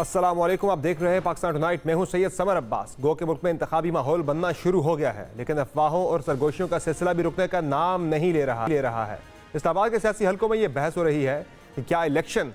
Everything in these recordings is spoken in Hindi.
अस्सलाम वालेकुम, आप देख रहे हैं पाकिस्तान टुनाइट। मैं हूं सैयद समर अब्बास। गो के मुल्क में इंतखाबी माहौल बनना शुरू हो गया है, लेकिन अफवाहों और सरगोशियों का सिलसिला भी रुकने का नाम नहीं ले रहा है। इस्लामाबाद के सियासी हलकों में यह बहस हो रही है कि क्या इलेक्शन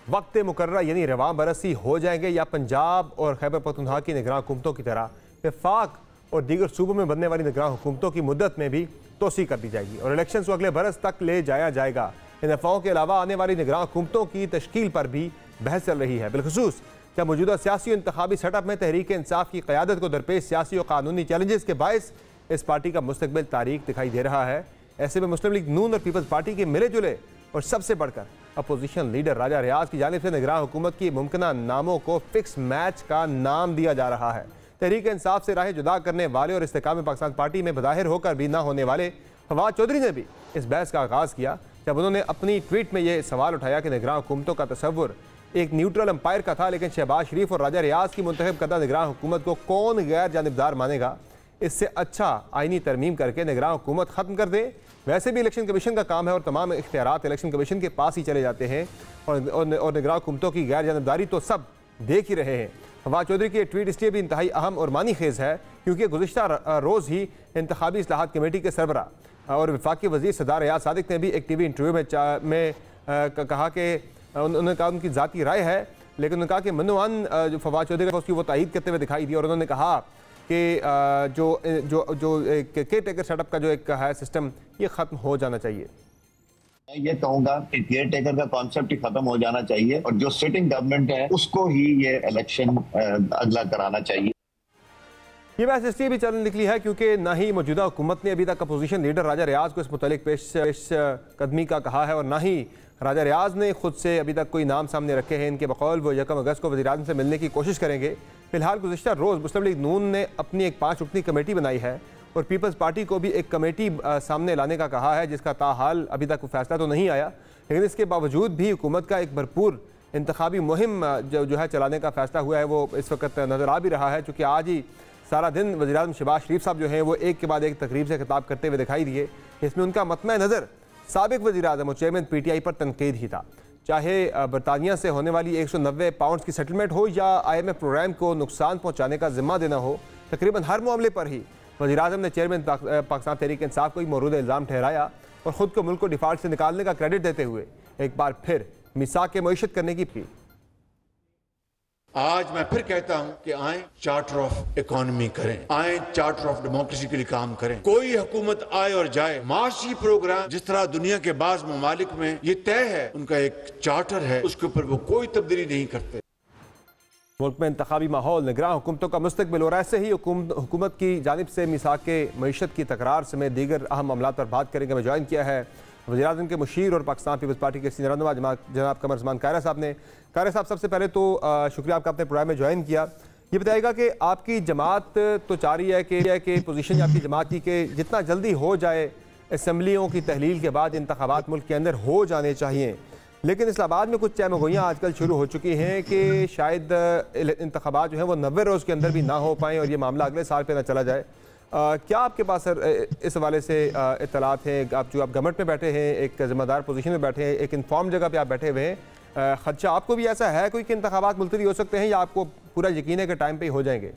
वक्त मुकर्ररा यानी रवां बरसी हो जाएंगे या पंजाब और खैबर पख्तूनख्वा की निगरान हुकूमतों की तरह वफाक और दीगर सूबों में बनने वाली निगरान हुकूमतों की मुद्दत में भी तोसी कर दी जाएगी और इलेक्शन को अगले बरस तक ले जाया जाएगा। इन अफवाहों के अलावा आने वाली निगरान हुकूमतों की तश्कील पर भी बहस चल रही है। बिलखुसूस क्या मौजूदा सियासी और इंतखाबी सेटअप में तहरीक इंसाफ की क़यादत को दरपेश सियासी और कानूनी चैलेंजेस के बायस इस पार्टी का मुस्तकबिल तारीख दिखाई दे रहा है। ऐसे में मुस्लिम लीग नून और पीपल्स पार्टी के मिले जुले और सबसे बढ़कर अपोजिशन लीडर राजा रियाज की जानिब से निगरान हुकूमत की मुमकिन नामों को फिक्स मैच का नाम दिया जा रहा है। तहरीक इंसाफ से राहें जुदा करने वाले और इस्तेकाम पाकिस्तान पार्टी में बज़ाहिर होकर भी ना होने वाले फवाद चौधरी ने भी इस बहस का आगाज़ किया जब उन्होंने अपनी ट्वीट में यह सवाल उठाया कि निगरान हुकूमतों का तस्वुर एक न्यूट्रल अंपायर का था, लेकिन शहबाज शरीफ और राजा रियाज की मुंतखब करदा निगरान हुकूमत को कौन गैर जानिबदार मानेगा। इससे अच्छा आईनी तरमीम करके निगरान हुकूमत ख़त्म कर दे। वैसे भी इलेक्शन कमीशन का काम है और तमाम इख्तियारात इलेक्शन कमीशन के पास ही चले जाते हैं और निगरान हुकूमतों की गैर जानिबदारी तो सब देख ही रहे हैं। फवाद चौधरी की ट्वीट इसलिए भी इंतहाई अहम और मानी खेज़ है क्योंकि गुज़िश्ता रोज़ ही इंतखाबी इस्लाहात कमेटी के सरबरा और वफाकी वज़ीर सरदार रियाज सादिक ने भी एक टीवी इंटरव्यू में कहा कि उन्होंने कहा उनकी ज़ाती राय है, लेकिन उन्होंने कहा कि मनोवान जो फवाद चौधरी का उसकी वो तायीद करते हुए दिखाई दी और उन्होंने कहा कि जो जो जो केयर टेकर सेटअप का जो एक है सिस्टम ये ख़त्म हो जाना चाहिए। मैं ये कहूंगा कि केयर टेकर का कॉन्सेप्ट ही खत्म हो जाना चाहिए और जो सिटिंग गवर्नमेंट है उसको ही ये इलेक्शन अगला कराना चाहिए। ये बहस इसलिए भी चल निकली है क्योंकि ना ही मौजूदा हुकूमत ने अभी तक अपोजिशन लीडर राजा रियाज को इस मुतालिक पेश कदमी का कहा है और ना ही राजा रियाज ने खुद से अभी तक कोई नाम सामने रखे हैं। इनके बकौल वो 1 अगस्त को वज़ीर-ए-आज़म से मिलने की कोशिश करेंगे। फिलहाल गुज़िश्ता रोज़ मुस्लिम लीग नून ने अपनी एक 5 रुकनी कमेटी बनाई है और पीपल्स पार्टी को भी एक कमेटी सामने लाने का कहा है जिसका ताहाल अभी तक फैसला तो नहीं आया, लेकिन इसके बावजूद भी हुकूमत का एक भरपूर इंतखाबी मुहिम जो है चलाने का फैसला हुआ है वो इस वक्त नज़र आ भी रहा है। चूँकि आज ही सारा दिन वज़ीर-ए-आज़म शहबाज शरीफ साहब जो हैं वो एक के बाद एक तकरीब से खिताब करते हुए दिखाई दिए। इसमें उनका मतम नज़र साबिक वज़ीर-ए-आज़म और चेयरमैन PTI पर तनकीद ही था, चाहे बरतानिया से होने वाली 190 पाउंड की सेटलमेंट हो या IMF प्रोग्राम को नुकसान पहुँचाने का जिम्मा देना हो। तकरीबन हर मामले पर ही वज़ीर-ए-आज़म ने चेयरमैन पाकिस्तान तहरीक इंसाफ को ही मौरूद इल्ज़ाम ठहराया और ख़ुद को मुल्क को डिफ़ॉल्ट से निकालने का क्रेडिट देते हुए एक बार फिर मिसाक मईशत करने की अपील। आज मैं फिर कहता हूं कि आए चार्टर ऑफ इकोनॉमी करें, आए चार्टर ऑफ डेमोक्रेसी के लिए काम करें। कोई हुकूमत आए और जाए, माशी प्रोग्राम जिस तरह दुनिया के बाज़ ममालिक में ये तय है, उनका एक चार्टर है, उसके ऊपर वो कोई तब्दीली नहीं करते। मुल्क में इंतखाबी माहौल निगरान हुकूमतों का मुस्तकबिल और ऐसे ही हुकूमत की जानिब से मिसाक मईशत की तकरार समेत दीगर अहम मामला पर बात करेंगे। मैं ज्वाइन किया है वज़ीर-ए-आज़म के मुशीर और पाकिस्तान पीपल्स पार्टी के सीनियर रहनुमा जनाब कमर उस्मान कायरा साहब ने। कायरा साहब, सबसे पहले तो शुक्रिया आपका अपने प्रोग्राम में ज्वाइन किया। ये बताइएगा कि आपकी जमात तो चाह रही है कि पोजीशन आपकी जमात की कि जितना जल्दी हो जाए असम्बलियों की तहलील के बाद इंतखाबात मुल्क के अंदर हो जाने चाहिए, लेकिन इस्लामाबाद में कुछ चहमगोइयाँ आजकल शुरू हो चुकी हैं कि शायद इंतखाबात जो है वो 90 रोज़ के अंदर भी ना हो पाएँ और ये मामला अगले साल पे ना चला जाए। क्या आपके पास सर इस हवाले से इत्तलात है? आप गवर्नमेंट में बैठे हैं, एक ज़िम्मेदार पोजीशन में बैठे हैं, एक इन्फॉर्म जगह पे आप बैठे हुए हैं, खदशा आपको भी ऐसा है कोई कि इंतखाबात मुलतवी हो सकते हैं या आपको पूरा यकीन है कि टाइम पे ही हो जाएंगे?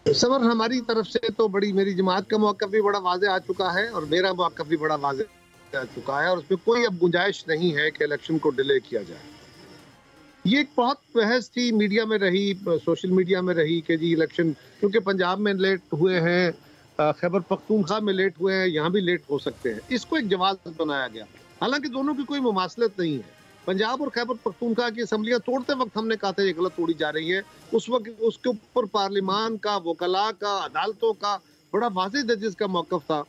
सबर, हमारी तरफ से तो मेरी जमात का मौक़िफ़ भी बड़ा वाज़ेह आ चुका है और मेरा मौक़िफ़ भी बड़ा वाज़ेह आ चुका है और उसमें कोई अब गुंजाइश नहीं है कि इलेक्शन को डिले किया जाए। ये एक बहुत बहस थी, मीडिया में रही, सोशल मीडिया में रही कि जी इलेक्शन क्योंकि पंजाब में लेट हुए हैं, खैबर पख्तूनख्वा में लेट हुए हैं, यहाँ भी लेट हो सकते हैं। इसको एक जवाब बनाया गया, हालांकि दोनों की कोई मुमासलत नहीं है। पंजाब और खैबर पख्तूनख्वा की असम्बलियाँ तोड़ते वक्त हमने कहा था ये गलत तोड़ी जा रही है। उस वक्त उसके ऊपर पार्लिमान का, वकला का, अदालतों का बड़ा वाज़ेह जजेस का मौक़िफ़ था।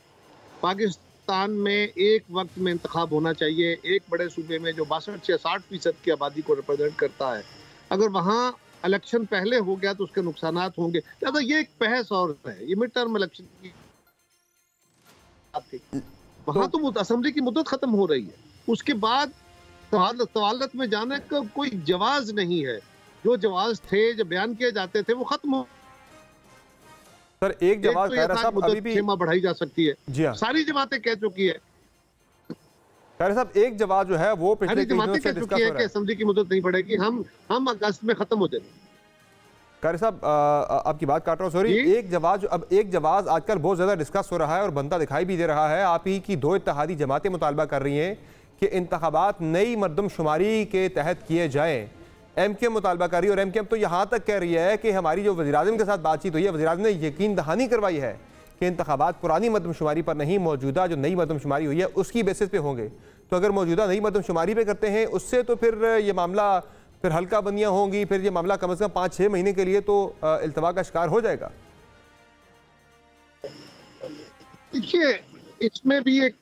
पाकिस्तान में एक वक्त में इंतखाब होना चाहिए, एक बड़े सूबे में जो 62-60% की आबादी को रिप्रेजेंट करता है, अगर वहाँ इलेक्शन पहले हो गया तो उसके नुकसानात होंगे। तो ये एक बहस और है, ये मिड टर्म इलेक्शन की वहाँ तो असेंबली की मुद्दत खत्म हो रही है, उसके बाद सवालत में जाने का कोई जवाज नहीं है। जो जवाज थे, जो बयान किए जाते थे वो खत्म हो। सर एक जवाब कायरा साहब अभी भी बढ़ाई जा सकती है, जी हाँ, सारी जमातें कह चुकी है। कारी साहब एक जवाब जो है वो पिछले जमातें कह चुकी है कि असेंबली की मुद्दत नहीं पड़ेगी, हम अगस्त में खत्म हो जाएंगे। कारी साहब आपकी बात काट रहा हूँ, सॉरी, एक जवाब आजकल बहुत ज्यादा डिस्कस हो रहा है और बनता दिखाई भी दे रहा है। आप ही की दो इत्तेहादी जमातें मुतालबा कर रही हैं कि इंतखाबात नई मरदमशुमारी के तहत किए जाएं। एमकेएम मुतालबा कर रही है और एमकेएम तो यहाँ तक कह रही है कि हमारी जो वज़ीर-ए-आज़म के साथ बातचीत हुई है, वज़ीर-ए-आज़म ने यकीन दहानी करवाई है कि इंतखाबात पुरानी मरदमशुमारी पर नहीं, मौजूदा जो नई मरदमशुमारी हुई है उसकी बेसिस पे होंगे। तो अगर मौजूदा नई मरदमशुमारी पे करते हैं उससे तो फिर ये मामला फिर हल्का बंदियाँ होंगी, फिर ये मामला कम से कम 5-6 महीने के लिए तो इल्तवा का शिकार हो जाएगा। देखिए इसमें भी एक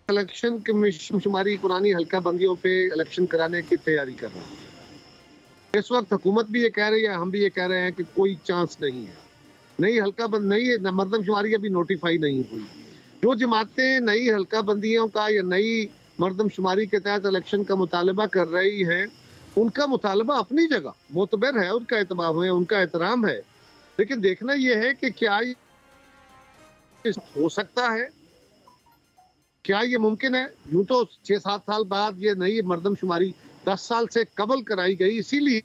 इलेक्शन कमीशन शुमारी पुरानी हल्का बंदियों पे इलेक्शन कराने की तैयारी कर रहा है। इस वक्त हुकूमत भी ये कह रही है, हम भी ये कह रहे हैं कि कोई चांस नहीं है। नई हल्का बंद नई मरदमशुमारी अभी नोटिफाई नहीं हुई। जो जमातें नई हल्का बंदियों का या नई मरदमशुमारी के तहत इलेक्शन का मुतालबा कर रही हैं, उनका मुतालबा अपनी जगह मोतबर है, उनका एतमाम है, उनका एहतराम है। लेकिन देखना यह है कि क्या हो सकता है, क्या ये मुमकिन है। यूं तो 6-7 साल बाद ये नई मरदमशुमारी 10 साल से कबल कराई गई, इसीलिए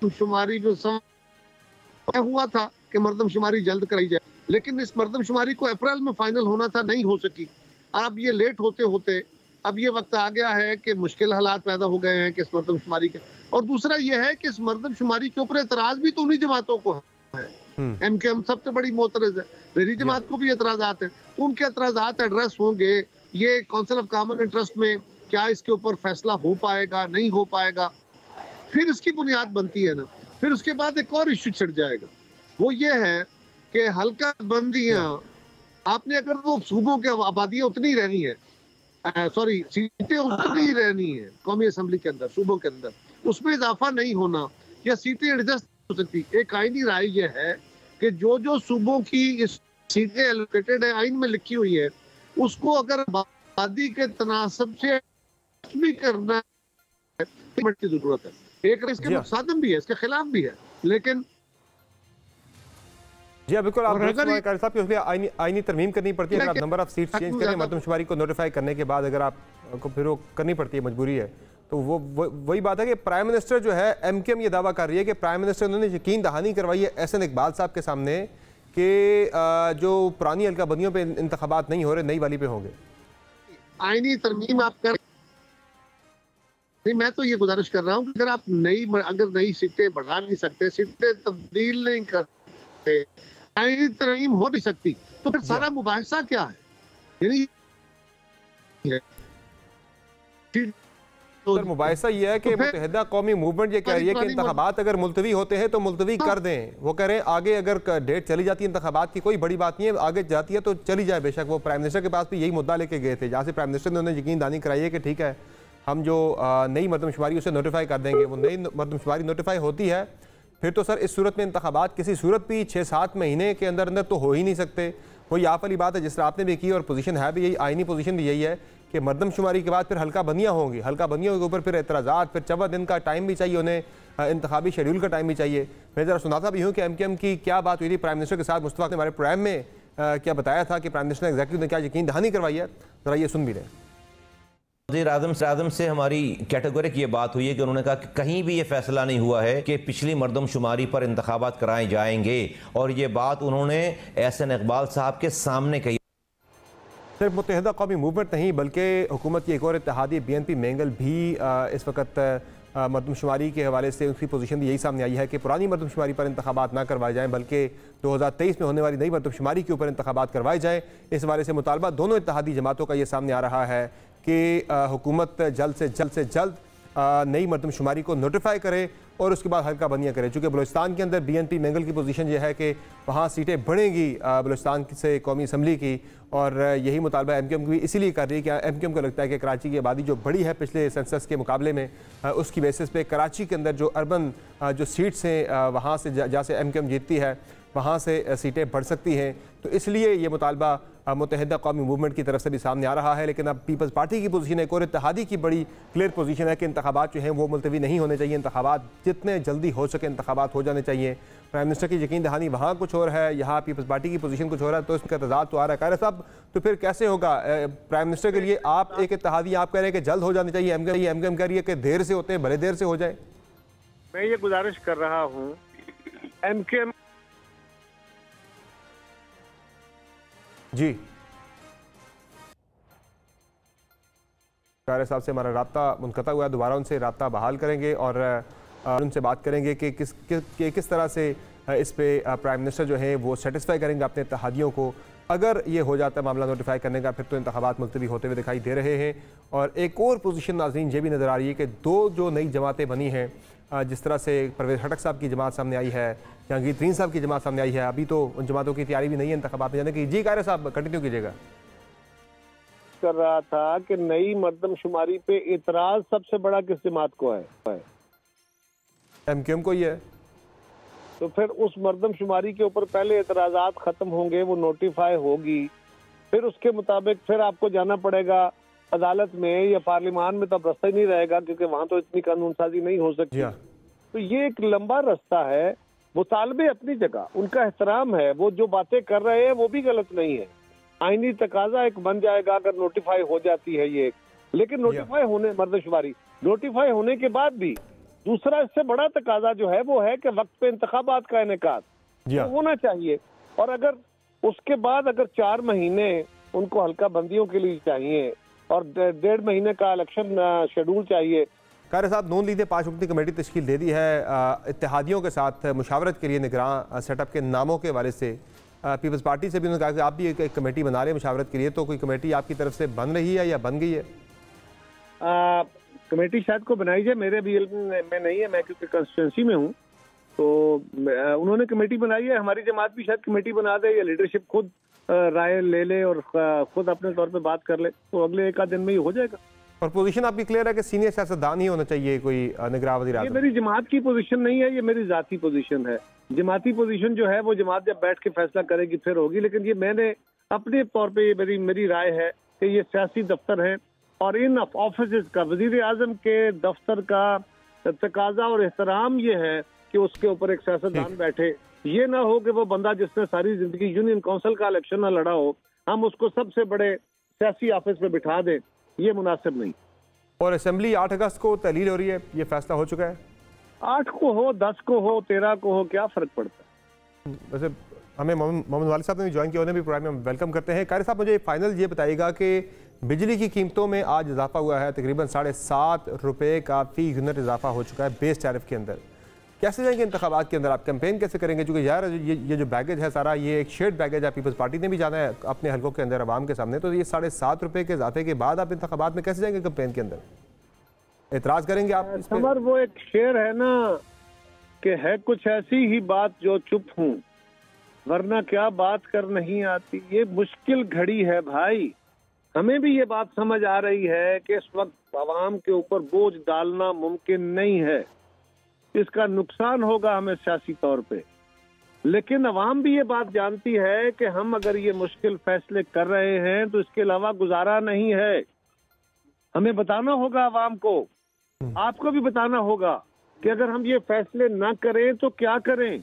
शुमारी जो समय हुआ था कि मरदमशुमारी जल्द कराई जाए, लेकिन इस मरदमशुमारी को अप्रैल में फाइनल होना था, नहीं हो सकी। अब ये लेट होते होते अब ये वक्त आ गया है कि मुश्किल हालात पैदा हो गए हैं कि इस मरदमशुमारी के। और दूसरा ये है कि इस मरदमशुमारी के ऊपर एतराज भी तो उन्हीं जमातों को है। एमकेएम सबसे बड़ी मोतरज है, मेरी जमात को भी एतराजात है, तो उनके एतराजात एड्रेस होंगे। ये काउंसिल ऑफ कॉमन इंटरेस्ट में क्या इसके ऊपर फैसला हो पाएगा, नहीं हो पाएगा, फिर इसकी बुनियाद बनती है ना। फिर उसके बाद एक और इश्यू छिड़ जाएगा, वो ये है कि हल्का बंदियां आपने अगर वो सूबों के आबादियां उतनी रहनी है, सॉरी सीटें उतनी रहनी है कौमी असेंबली के अंदर, सूबों के अंदर, उसमें इजाफा नहीं होना या सीटें एडजस्ट हो सकती। एक आईनी राय ये है कि जो सूबों की इस सीटें एलोकेटेड है, आइन में लिखी हुई है, उसको अगर आबादी के तनासब से भी करना है की जरूरत है। एक इसके नुकसान भी है, इसके खिलाफ भी है, लेकिन जी बिल्कुल आप कारी साहब की आईनी तरमीम करनी पड़ती है। अगर आप नंबर ऑफ सीट्स चेंज करें मरदमशुमारी को नोटिफाई करने के बाद, अगर आपको फिर वो करनी पड़ती है, मजबूरी है, तो वो वही बात है कि प्राइम मिनिस्टर जो है, एमकेएम ये दावा कर रही है कि प्राइम मिनिस्टर उन्होंने यकीन दहानी करवाई है एहसन इकबाल साहब के सामने कि जो पुरानी हल्का बंदियों पे इंतखाबात नहीं हो रहे, नई वाली पे होंगे। आईनी तरमीम आप कर नहीं, मैं तो ये गुजारिश कर रहा हूँ कि अगर नई सीटें बढ़ा नहीं सकते, सीटें तब्दील नहीं करते, आईनी तरमीम हो नहीं सकती, तो फिर सारा मुबाहिसा क्या है? यानी सर मुबाहिसा ये है कि मुत्तहिदा कौमी मूवमेंट ये कह रही है कि इंतखाबात अगर मुलतवी होते हैं तो मुलतवी कर दें। वो कह रहे हैं आगे अगर डेट चली जाती है इंतखाबात की, कोई बड़ी बात नहीं है, आगे जाती है तो चली जाए बेशक। वो प्राइम मिनिस्टर के पास भी यही मुद्दा लेके गए थे, जहाँ से प्राइम मिनिस्टर ने उन्हें यकीन दानी कराई है कि ठीक है हम जो नई मरदमशुमारी उसे नोटिफाई कर देंगे। वो नई मरदमशुमारी नोटिफाई होती है फिर तो सर इस सूरत में इंतखाबात किसी सूरत भी 6-7 महीने के अंदर अंदर तो हो ही नहीं सकते। वही आप वाली बात है जिस तरह आपने भी की, और पोजीशन है भी यही, आईनी पोजीशन भी यही है कि मरदमशुमारी के बाद फिर हल्का बंदियाँ होंगी, हल्का बंदियों के ऊपर फिर एतराज़ात, फिर 14 दिन का टाइम भी चाहिए उन्हें, इंतखाबी शेड्यूल का टाइम भी चाहिए। मैं ज़रा सुनाता भी हूँ कि एमकेएम की क्या बात हुई थी प्राइम मिनिस्टर के साथ। मुस्तफा ने हमारे प्रोग्राम में क्या बताया था कि प्राइम मिनिस्टर ने एग्जैक्टली ने क्या यकीन दहानी करवाई है, ज़रा ये सुन भी लें। वज़ीर-ए-आज़म से हमारी कैटेगोरिक ये बात हुई है कि उन्होंने कहा कि कहीं भी ये फैसला नहीं हुआ है कि पिछली मरदमशुमारी पर इंतखाबात कराए जाएंगे, और ये बात उन्होंने एहसन इकबाल साहब के सामने कही। सिर्फ मुत्तहिदा कौमी मूवमेंट नहीं बल्कि हुकूमत की एक और इत्तेहादी BNP मैंगल भी इस वक्त मरदमशुमारी के हवाले से उसकी पोजीशन भी यही सामने आई है कि पुरानी मरदमशुमारी पर इंतखाबात ना करवाए जाएँ बल्कि 2023 में होने वाली नई मरदमशुमारी के ऊपर इंतखाबात करवाए जाएँ। इस हवाले से मुतालबा दोनों इत्तेहादी जमातों का ये सामने आ रहा है कि हुकूमत जल्द से जल्द नई मरदमशुमारी को नोटिफाई करे और उसके बाद हल्का बंदियाँ करे। चूँकि बलूचिस्तान के अंदर BNP मैंगल की पोजीशन ये है कि वहाँ सीटें बढ़ेंगी बलूचिस्तान से कौमी असम्बली की, और यही मुतालबा एमकेएम भी इसीलिए कर रही है कि एमकेएम को लगता है कि कराची की आबादी जो बड़ी है पिछले सेंसस के मुकाबले में, उसकी बेसिस पे कराची के अंदर जो अर्बन जो सीट्स हैं वहाँ से जहाँ से एमकेएम जीतती है वहाँ से सीटें बढ़ सकती हैं। तो इसलिए ये मुतालबा मुत्तहिदा कौमी मूवमेंट की तरफ से भी सामने आ रहा है। लेकिन अब पीपल्स पार्टी की पोजीशन एक और इत्तेहादी की बड़ी क्लियर पोजीशन है कि इंतखाबात जो हैं वो मुलतवी नहीं होने चाहिए। इंतखाबात जितने जल्दी हो सके इंतखाबात हो जाने चाहिए। प्राइम मिनिस्टर की यकीन दहानी वहाँ कुछ और है, यहाँ पीपल्स पार्टी की पोजीशन कुछ और है, तो इसका तजाद तो आ रहा है। कायरा साहब, तो फिर कैसे होगा? प्राइम मिनिस्टर के लिए आप एक इत्तेहादी आप कह रहे हैं कि जल्द हो जानी चाहिए, एमकेएम कह रही है कि देर से होते हैं भले देर से हो जाए। मैं ये गुजारिश कर रहा हूँ एमकेएम जी, कायरा साहब से हमारा राब्ता मुनक़ता हुआ है, दोबारा उनसे राब्ता बहाल करेंगे और उनसे बात करेंगे कि किस तरह से इस पे प्राइम मिनिस्टर जो है वो सेटिस्फाई करेंगे अपने इत्तेहादियों को। अगर ये हो जाता है मामला नोटिफाई करने का, फिर तो इंतखाबात मुलतवी होते हुए दिखाई दे रहे हैं। और एक और पोजीशन नाज़रीन ये भी नज़र आ रही है कि दो जो नई जमातें बनी हैं, जिस तरह से परवेज़ खटक साहब की जमात सामने आई है, जहांगीर तरीन साहब की जमात सामने आई है, अभी तो उन जमातों की तैयारी भी नहीं है इंतखाबात में जाने की। जी कायरा साहब कंटिन्यू कीजिएगा। कर रहा था कि नई मर्दमशुमारी पे इतराज सबसे बड़ा किस जमात को है? एमकेएम को ही है। तो फिर उस मर्दमशुमारी के ऊपर पहले एतराजात खत्म होंगे, वो नोटिफाई होगी, फिर उसके मुताबिक फिर आपको जाना पड़ेगा अदालत में या पार्लियामान में, तो अब रास्ता ही नहीं रहेगा क्योंकि वहां तो इतनी कानून साजी नहीं हो सकती। तो ये एक लंबा रास्ता है। मुतालबे अपनी जगह, उनका एहतराम है, वो जो बातें कर रहे हैं वो भी गलत नहीं है। आईनी तकाजा एक बन जाएगा अगर नोटिफाई हो जाती है ये, लेकिन नोटिफाई होने मर्दमशुमारी नोटिफाई होने के बाद भी दूसरा इससे बड़ा तकाजा जो है वो है कि वक्त पे इंतखाबात का इनेकाद तो होना चाहिए। और अगर उसके बाद अगर 4 महीने उनको हल्का बंदियों के लिए चाहिए और 1.5 महीने का इलेक्शन शेड्यूल चाहिए। कायरा साहब, नून लीग ने 5 रुकनी कमेटी तश्कील दे दी है इत्तेहादियों के साथ मुशावरत के लिए निगरान सेटअप के नामों के हवाले से। पीपल्स पार्टी से भी उन्होंने कहा कि आप भी एक कमेटी बना रहे हैं मुशावरत के लिए, तो कोई कमेटी आपकी तरफ से बन रही है या बन गई है? कमेटी शायद को बनाई जाए, मेरे भी में नहीं है, मैं क्योंकि कंस्टिट्यूंसी में हूँ, तो उन्होंने कमेटी बनाई है। हमारी जमात भी शायद कमेटी बना दे या लीडरशिप खुद राय ले ले और खुद अपने तौर पे बात कर ले, तो अगले 1 आध दिन में ही हो जाएगा। और पोजीशन आपकी क्लियर है कि सीनियर सियासतदान ही होना चाहिए कोई निगरान वज़ीर आज़म? ये मेरी जमात की पोजीशन नहीं है, ये मेरी जाती पोजीशन है। जमाती पोजीशन जो है वो जमात जब बैठ के फैसला करेगी फिर होगी, लेकिन ये मैंने अपने तौर पे ये मेरी राय है कि ये सियासी दफ्तर है और इन ऑफिस का वजीर आजम के दफ्तर का तकाजा और एहतराम ये है कि उसके ऊपर एक सियासतदान बैठे। ये ना हो कि वो बंदा जिसने सारी जिंदगी यूनियन काउंसिल का इलेक्शन ना लड़ा हो, हम उसको सबसे बड़े सियासी ऑफिस में बिठा दें, ये मुनासिब नहीं। और असेंबली 8 अगस्त को तहलील हो रही है, ये फैसला हो चुका है? 8 को हो, 10 को हो, 13 को हो, क्या फर्क पड़ता है? वैसे हमें मोहम्मद वालिद साहब ने भी ज्वाइन किया, उन्हें भी प्रोग्राम में वेलकम करते हैं। कायरा साहब, मुझे फाइनल ये बताइएगा कि बिजली की कीमतों में आज इजाफा हुआ है, तकरीबन 7.5 रुपये का फी यूनिट इजाफा हो चुका है बेस टैरिफ के अंदर। कैसे जाएंगे इंतखाबात के अंदर, आप कैंपेन कैसे करेंगे? क्योंकि यार ये जो बैगेज है सारा, ये एक शेड बैगेज है, पीपल्स पार्टी ने भी जाना है अपने हल्कों के अंदर आवाम के सामने, तो ये 7.5 रुपये के इजाफे के बाद आप इंतखाबात में कैसे जाएंगे कैंपेन के अंदर? एतराज करेंगे आप इस पे? समर, वो एक शेर है ना कि है कुछ ऐसी ही बात जो चुप हूँ वरना क्या बात कर नहीं आती। ये मुश्किल घड़ी है भाई, हमें भी ये बात समझ आ रही है कि इस वक्त आवाम के ऊपर बोझ डालना मुमकिन नहीं है, इसका नुकसान होगा हमें सियासी तौर पे, लेकिन अवाम भी ये बात जानती है कि हम अगर ये मुश्किल फैसले कर रहे हैं तो इसके अलावा गुजारा नहीं है। हमें बताना होगा अवाम को, आपको भी बताना होगा कि अगर हम ये फैसले ना करें तो क्या करें।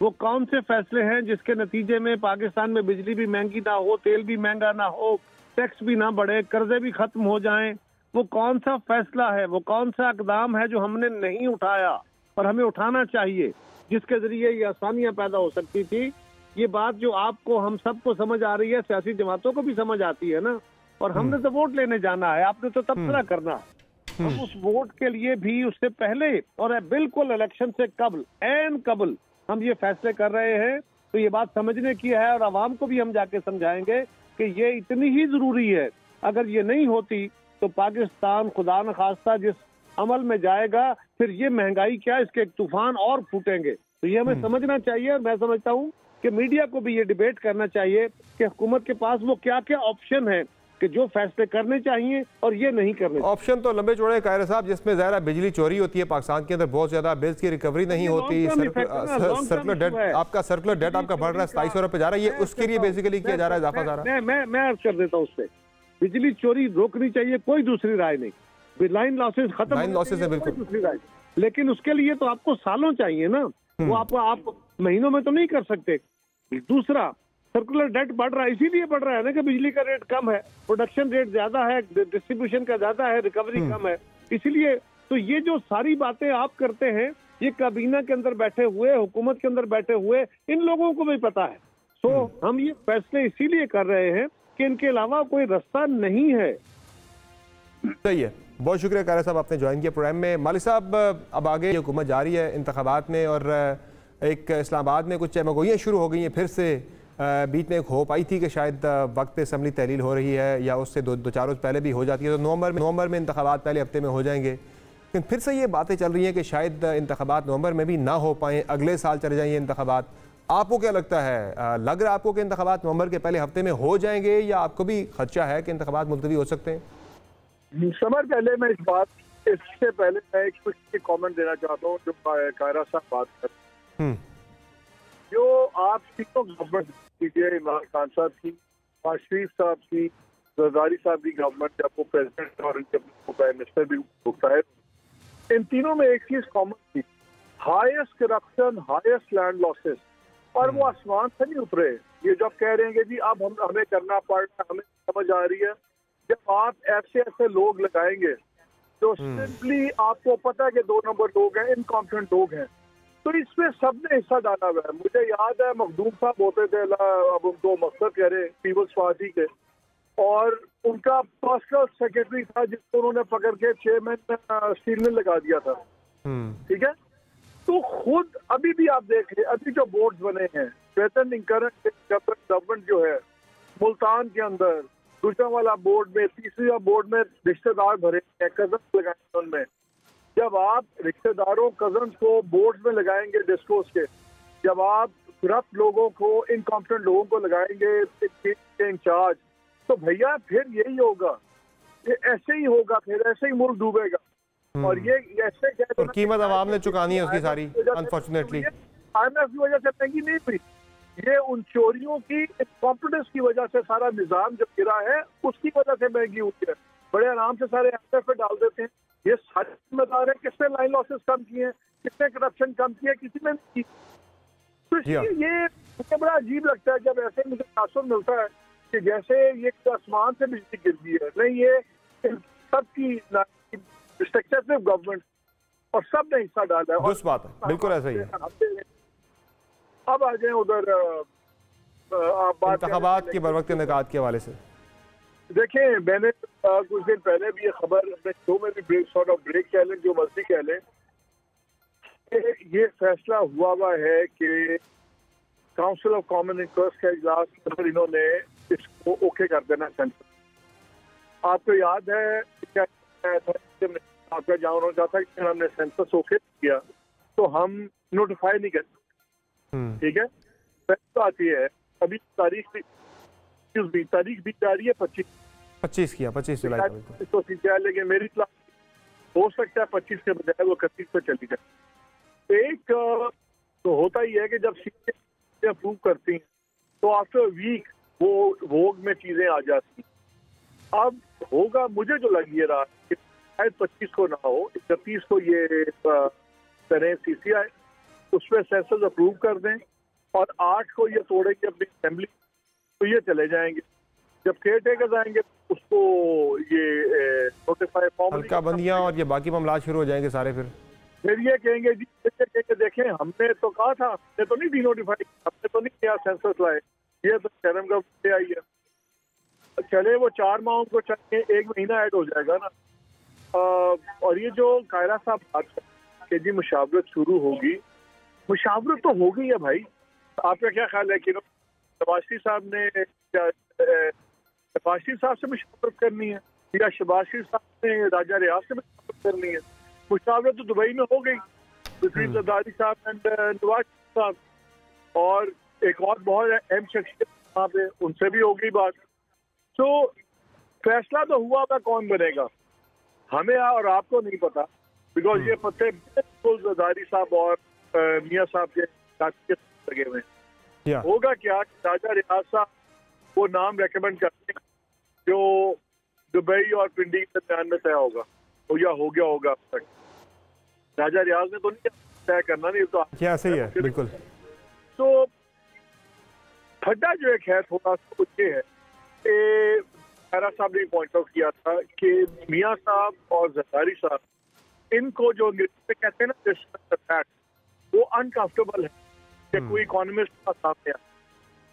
वो कौन से फैसले हैं जिसके नतीजे में पाकिस्तान में बिजली भी महंगी ना हो, तेल भी महंगा ना हो, टैक्स भी ना बढ़े, कर्जे भी खत्म हो जाएं। वो कौन सा फैसला है, वो कौन सा इकदाम है जो हमने नहीं उठाया और हमें उठाना चाहिए, जिसके जरिए ये आसानियां पैदा हो सकती थी। ये बात जो आपको हम सबको समझ आ रही है, सियासी जमातों को भी समझ आती है ना, और हमने तो वोट लेने जाना है, आपने तो तबसरा करना है। हम उस वोट के लिए भी उससे पहले और बिल्कुल इलेक्शन से कबल हम ये फैसले कर रहे हैं, तो ये बात समझने की है और आवाम को भी हम जाके समझाएंगे कि ये इतनी ही जरूरी है। अगर ये नहीं होती तो पाकिस्तान खुदा न खास्ता जिस अमल में जाएगा, फिर ये महंगाई क्या, इसके एक तूफान और फूटेंगे। तो ये हमें समझना चाहिए और मैं समझता हूँ कि मीडिया को भी ये डिबेट करना चाहिए कि हुकूमत के पास वो क्या क्या ऑप्शन है कि जो फैसले करने चाहिए और ये नहीं करने। ऑप्शन तो लंबे चौड़े कायरा साहब, जिसमें ज़ाहिर बिजली चोरी होती है पाकिस्तान के अंदर, बहुत ज्यादा बिल्स की रिकवरी नहीं होती, सर्कुलर डेट आपका बढ़ रहा है, 2700 रुपए जा रहा है, ये उसके लिए बेसिकली किया जा रहा है, इजाफा जा रहा है। मैं अर्ज कर देता हूँ उससे, बिजली चोरी रोकनी चाहिए, कोई दूसरी राय नहीं, लाइन लॉसेस खत्म, लाइन लॉसेस है बिल्कुल दूसरी राय, लेकिन उसके लिए तो आपको सालों चाहिए ना, वो आप महीनों में तो नहीं कर सकते। दूसरा, सर्कुलर डेट बढ़ रहा है, इसीलिए बढ़ रहा है ना कि बिजली का रेट कम है, प्रोडक्शन रेट ज्यादा है, डिस्ट्रीब्यूशन का ज्यादा है, रिकवरी कम है, इसलिए तो ये जो सारी बातें आप करते हैं, ये काबीना के अंदर बैठे हुए, हुकूमत के अंदर बैठे हुए इन लोगों को भी पता है। तो हम ये फैसले इसीलिए कर रहे हैं कि इनके अलावा कोई रास्ता नहीं है। सही है, बहुत शुक्रिया कारा साहब, आपने ज्वाइन किया प्रोग्राम में। मालिक साहब, अब आगे हुकूमत जा रही है इंतखाबात में, और एक इस्लामाबाद में कुछ चमगोइयाँ शुरू हो गई हैं फिर से। बीच में एक होप आई थी कि शायद वक्त पे असम्बली तहलील हो रही है, या उससे दो चार रोज़ पहले भी हो जाती है, तो नवंबर में इंतखाबात पहले हफ्ते में हो जाएंगे। लेकिन फिर से ये बातें चल रही हैं कि शायद इंतखाबात नवंबर में भी ना हो पाएँ, अगले साल चले जाएंगे इंतखाबात। आपको क्या लगता है, लग रहा है आपको कि इंतखाबात नवंबर के पहले हफ्ते में हो जाएंगे, या आपको भी खदशा है कि इंतखाबात मुलतवी हो सकते हैं? समर, पहले मैं इससे पहले मैं एक कुछ कमेंट देना चाहता हूँ जो कायरा साहब बात कर, जो आप तीनों गवर्नमेंट कीजिए, इमरान खान साहब की, नवाज शरीफ साहब की, जरदारी साहब की गवर्नमेंट, जब वो प्रेसिडेंट और प्राइम मिनिस्टर भी होता है, इन तीनों में एक चीज कॉमन थी, highest corruption, highest land losses, और वो आसमान से नहीं उतरे। ये जब कह रहे हैं कि जी अब हमें करना पड़ रहा है, हमें समझ आ रही है, जब आप ऐसे लोग लगाएंगे जो सिंपली आपको पता है कि 2 नंबर लोग हैं, इनकॉम्पिटेंट लोग हैं, तो इसमें सबने हिस्सा डाला हुआ है। मुझे याद है मखदूम साहब होते थे, अब उनको मकसद कह रहे पीपल्स पार्टी के, और उनका पर्सनल सेक्रेटरी था जिसको उन्होंने पकड़ के चेयरमैन स्टील में लगा दिया था। ठीक है, तो खुद अभी भी आप देखें, अभी जो बोर्ड बने हैं, वेतन गवर्नमेंट जो है मुल्तान के अंदर, गुजरांवाला बोर्ड में, तीसरी बोर्ड में रिश्तेदार भरे हैं, कजन लगाए उनमें। जब आप रिश्तेदारों कजन को बोर्ड में लगाएंगे डिस्कोस के, जब आप करप्ट लोगों को, इनकॉम्पिटेंट लोगों को लगाएंगे इंचार्ज, तो भैया फिर यही होगा, ये ऐसे ही होगा, फिर ऐसे ही मुल्क डूबेगा। और ये ऐसे और कीमत आवाम ने चुकानी है उसकी सारी, अनफॉर्चुनेटली IMF की वजह से महंगी नहीं हुई, ये उन चोरियों की कॉन्फिडेंस की वजह से सारा निजाम जो गिरा है उसकी वजह से महंगी हुई है। बड़े आराम से सारे IMF पे डाल देते हैं। ये सारे जिम्मेदार है, किसने लाइन लॉसेस कम किए हैं, किसने करप्शन कम किया, किसी ने नहीं की। तो ये मुझे बड़ा अजीब लगता है जब ऐसे मुझे तासुर मिलता है कि जैसे ये आसमान से बिजली गिर गई है। नहीं, ये सबकी रिस्ट्रिक्टिव गवर्नमेंट और सब ने हिस्सा डाला है। दुरुस्त बात है, बिल्कुल ऐसा ही है। अब आ जाए उधर इंतखाबात के बरवक्त इनेकाद के हवाले से। देखें, मैंने कुछ दिन पहले भी ये खबर अपने शो में भी ब्रेक कह लें, जो मर्जी कह लें, ये फैसला हुआ है कि काउंसिल ऑफ कॉमन इंटरेस्ट का इजलास पर इन्होंने इसको ओके कर देना सेंसस। आपको याद है क्या आपका जहाँ उन्होंने कहा था कि हमने सेंसस ओके किया तो हम नोटिफाई नहीं करते। ठीक है, तो आती है अभी तारीख भी जा रही है 25 जुलाई तो ठीक है, लेकिन मेरी हो सकता है 25 के बजाय वो 31 पे चली जाए। एक तो होता ही है कि जब सीटें अप्रूव करती हैं तो आफ्टर वीक वो वोग में चीजें आ जाती। अब होगा, मुझे जो लग ये रहा कि शायद 25 को ना हो, 31 को ये करें CCI, उसमें सेंसस अप्रूव कर दें और 8 को ये तोड़ेंगे अपनी असेंबली, तो ये चले जाएंगे। जब केयर टेकर्स आएंगे उसको ये नोटिफाई फॉर्म हल्का बंदियां और ये बाकी मामला शुरू हो जाएंगे सारे। फिर ये कहेंगे जी, देखें हमने तो कहा था, हमने तो नहीं डी नोटिफाई, हमने तो नहीं किया सेंसस लाए, ये तो शर्म का विषय आई है। चले वो 4 माह को चाहिए, 1 महीना ऐड हो जाएगा ना। और ये जो कायरा साहब बात कि जी मुशावरत शुरू होगी, मुशावरत तो हो गई है भाई। आपका क्या ख्याल है कि शहबाज शरीफ साहब ने शहबाज शरीफ साहब से मुशावरत करनी है या शहबाज शरीफ साहब ने राजा रियाज से मुशावरत करनी है? मुशावरत तो दुबई में हो गई बिटवीन जरदारी साहब एंड नवाज साहब, और एक और बहुत अहम शख्सियत वहाँ पे, उनसे भी हो गई बात। तो फैसला तो हुआ था, कौन बनेगा हमें और आपको नहीं पता, बिकॉज ये पते बिल्कुल जरदारी साहब और मियाँ साहब के साथ लगे हुए हैं। होगा क्या, राजा रियाज साहब वो नाम रेकमेंड करते हैं जो दुबई और पिंडी के दरमियान में तय होगा, तो या हो गया होगा अब तक। राजा रियाज ने तो नहीं तय करना, नहीं तो क्या सही है बिल्कुल। तो खड्डा जो एक है थोड़ा सा ये है कि खैरा साहब ने पॉइंट आउट किया था कि मियाँ साहब और जरदारी साहब, इनको जो कहते हैं ना वो अनकंफर्टेबल है कि कोई इकोनॉमिस्ट का सामने आया।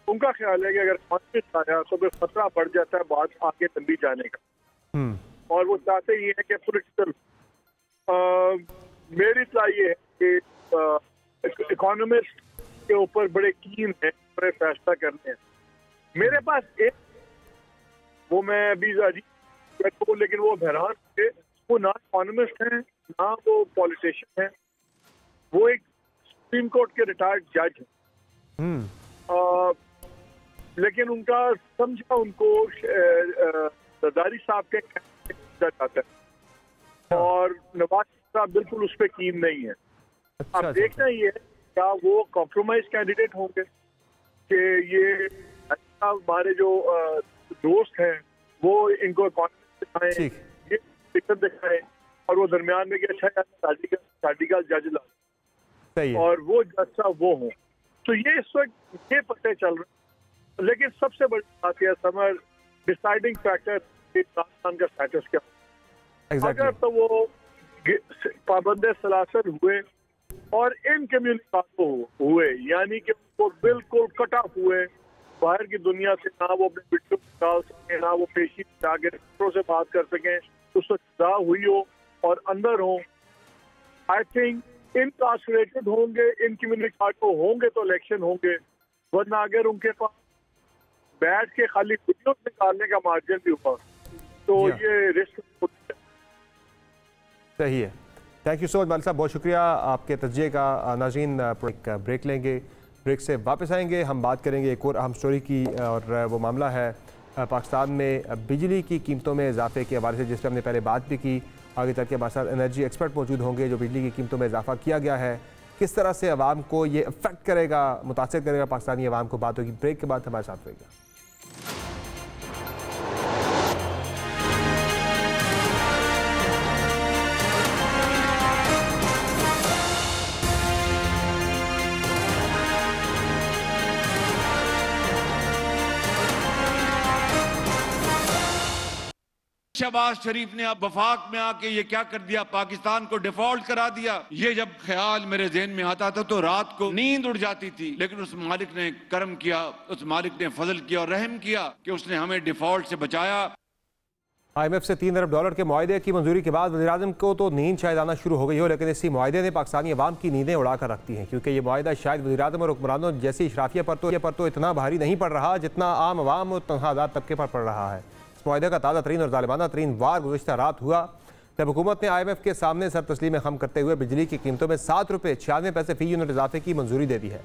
उनका ख्याल है कि अगर इकोनॉमिस्ट आया तो फिर खतरा बढ़ जाता है बात आगे लंबी जाने का, और वो चाहते ही है कि पोलिटिकल मेरी इत्तला ये है कि इकोनॉमिस्ट के ऊपर बड़े कीन है, बड़े फैसला करने हैं। मेरे पास एक वो मैं अभी लेकिन वो बहरान थे, वो ना इकोनॉमिस्ट हैं ना वो पॉलिटिशियन हैं, वो एक सुप्रीम कोर्ट के रिटायर्ड जज हैं। लेकिन उनका समझा उनको जरदारी साहब के जाता है और नवाज साहब बिल्कुल उस पर कीन नहीं है। अब देखना ये है क्या वो कॉम्प्रोमाइज कैंडिडेट होंगे कि ये हमारे जो दोस्त हैं वो इनको इकोनॉमिस्ट दिखाएं, ये दिक्कत दिखाएं, और वो दरमियान में कि अच्छा शादी का जज ला और वो जज साहब वो हों। तो ये इस वक्त ये पते चल रहे हैं, लेकिन सबसे बड़ी बात यह समर डिसाइडिंग फैक्टर पाकिस्तान का स्टेटस क्या अगर तो वो पाबंदे सलासल हुए और इन कम्युनिटी हुए, यानी कि वो बिल्कुल कट ऑफ हुए बाहर की दुनिया से, ना वो अपने बिट्टू निकाल सकें, ना वो पेशी जाके डॉक्टरों से बात कर सकें, उससे जुदा हुई हो और अंदर हो। आई थिंक इनकार्सरेटेड होंगे, इन कम्युनिटी होंगे तो इलेक्शन होंगे, वरना अगर उनके पास बैठ के खाली वीडियो निकालने का मार्जिन भी हुआ तो ये रिस्क सही है। थैंक यू सो मच मालिक साहब, बहुत शुक्रिया आपके तज्जिए का। नाज़रीन एक ब्रेक लेंगे, ब्रेक से वापस आएंगे, हम बात करेंगे एक और अहम स्टोरी की, और वो मामला है पाकिस्तान में बिजली की कीमतों में इजाफे के हवाले से, जिस पर हमने पहले बात भी की। आगे चल के हमारे साथ एनर्जी एक्सपर्ट मौजूद होंगे। जो बिजली की कीमतों में इजाफा किया गया है किस तरह से आवाम को ये अफेक्ट करेगा, मुतासर करेगा पाकिस्तानी आवाम को, बात होगी। ब्रेक के बाद हमारे साथ रहेगा। शहबाज शरीफ ने अब वफाक में आके ये क्या कर दिया, पाकिस्तान को डिफॉल्ट करा दिया। ये जब ख्याल मेरे ज़हन में आता था तो रात को नींद उड़ जाती थी, लेकिन उस मालिक ने करम किया, उस मालिक ने फजल किया और रहम किया कि उसने हमें डिफॉल्ट से बचाया। IMF से $3 अरब के मुआहदे की मंजूरी के बाद वज़ीर-ए-आज़म को तो नींद शायद आना शुरू हो गई हो, लेकिन इसी मुआहदे ने पाकिस्तानी अवाम की नींदें उड़ा कर रखती हैं, क्योंकि ये मुआहदा शायद वज़ीर-ए-आज़म और हुक्मरानों जैसी इशराफिया पर तो इतना भारी नहीं पड़ रहा जितना आम अवाम और तनख्वाहदार तबके पर पड़ रहा है। इस मुआहदे का ताज़ा तरीन और ज़ालिमाना तरीन वार गुज़िश्ता रात हुआ जब हुकूमत ने IMF के सामने सर तस्लीम खम करते हुए बिजली की कीमतों में ₹7.96 फ़ी यूनिट इजाफे की मंजूरी दे दी है।